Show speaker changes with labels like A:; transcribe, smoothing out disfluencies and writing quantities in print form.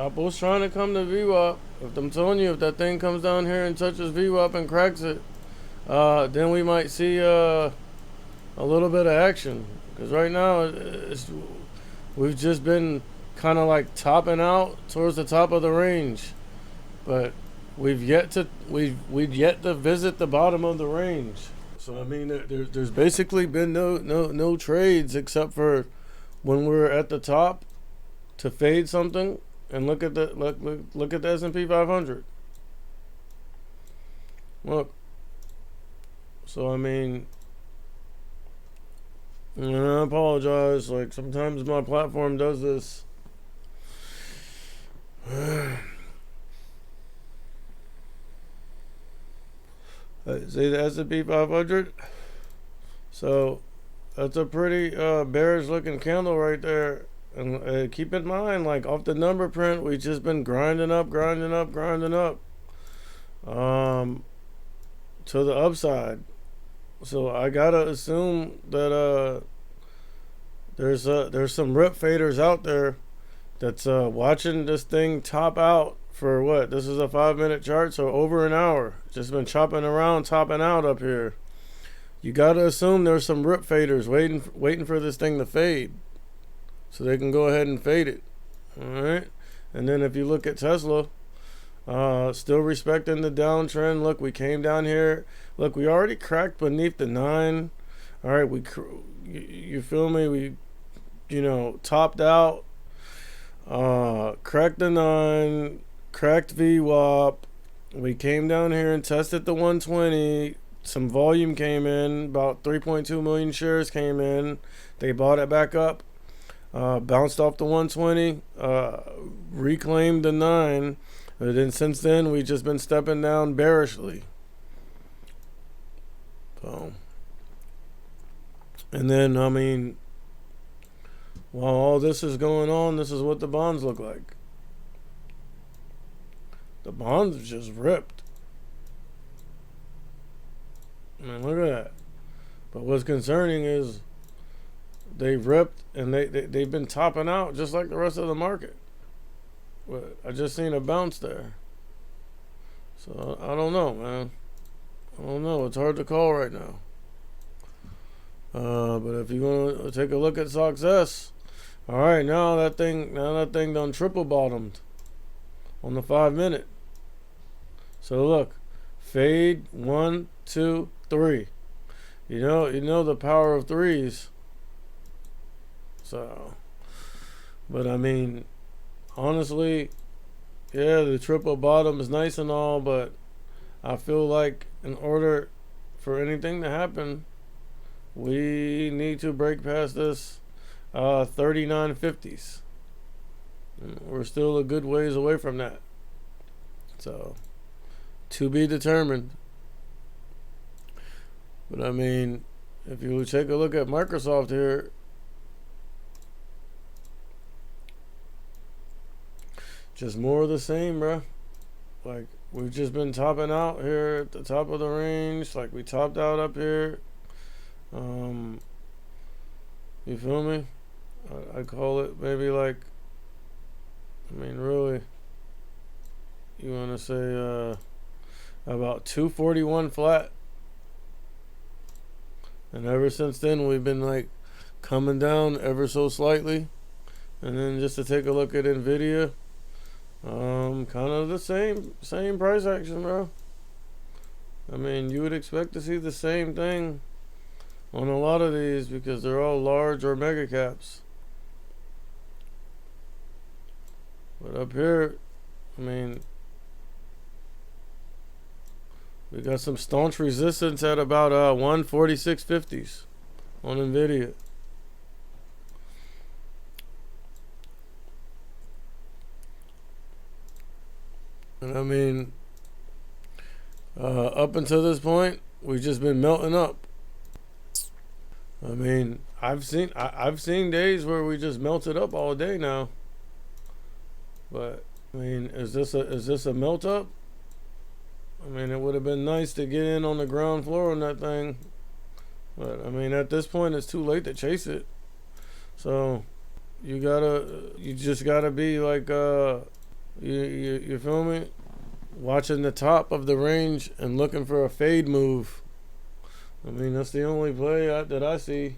A: Apple's trying to come to VWAP. If I'm telling you, if that thing comes down here and touches VWAP and cracks it, then we might see a little bit of action. Because right now, we've just been kind of like topping out towards the top of the range, but we've yet to visit the bottom of the range. So I mean, there's basically been no trades except for when we're at the top to fade something and look at the S&P 500. Look. So I mean, and I apologize. Like sometimes my platform does this. See the S&P 500. So that's a pretty bearish looking candle right there. And keep in mind, like off the number print, we just been grinding up, to the upside. So I gotta assume that there's some rip faders out there that's watching this thing top out for what? This is a 5-minute chart, so over an hour. Just been chopping around, topping out up here. You gotta assume there's some rip faders waiting for this thing to fade, so they can go ahead and fade it. All right, and then if you look at Tesla, still respecting the downtrend. Look, we came down here. Look, we already cracked beneath the 9. All right, you feel me? We topped out, cracked the 9, cracked VWAP. We came down here and tested the 120. Some volume came in, about 3.2 million shares came in. They bought it back up, bounced off the 120, reclaimed the 9. And then since then, we've just been stepping down bearishly. So, and then, I mean, while all this is going on, this is what the bonds look like. The bonds just ripped. I mean, look at that. But what's concerning is they ripped and they've been topping out just like the rest of the market. But I just seen a bounce there. So I don't know, man. I don't know. It's hard to call right now. But if you're gonna take a look at success, all right, now that thing done triple bottomed on the 5-minute. So look, fade 1, 2, 3. You know the power of threes. So, but I mean, honestly, yeah, the triple bottom is nice and all, but I feel like in order for anything to happen, we need to break past this 39.50s. We're still a good ways away from that. So, to be determined. But I mean, if you take a look at Microsoft here, just more of the same, bro. Like, we've just been topping out here at the top of the range. Like, we topped out up here. You feel me? I call it maybe like, I mean, really, you want to say about 241 flat. And ever since then, we've been like coming down ever so slightly. And then just to take a look at Nvidia, kind of the same price action, bro. I mean, you would expect to see the same thing on a lot of these because they're all large or mega caps. But up here, I mean, we got some staunch resistance at about 146.50s on Nvidia. And I mean, up until this point, we've just been melting up. I mean, I've seen days where we just melted up all day now. But I mean, is this a melt up? I mean, it would have been nice to get in on the ground floor on that thing. But I mean, at this point, it's too late to chase it. So you just gotta be like You feel me? Watching the top of the range and looking for a fade move. I mean, that's the only play that I see.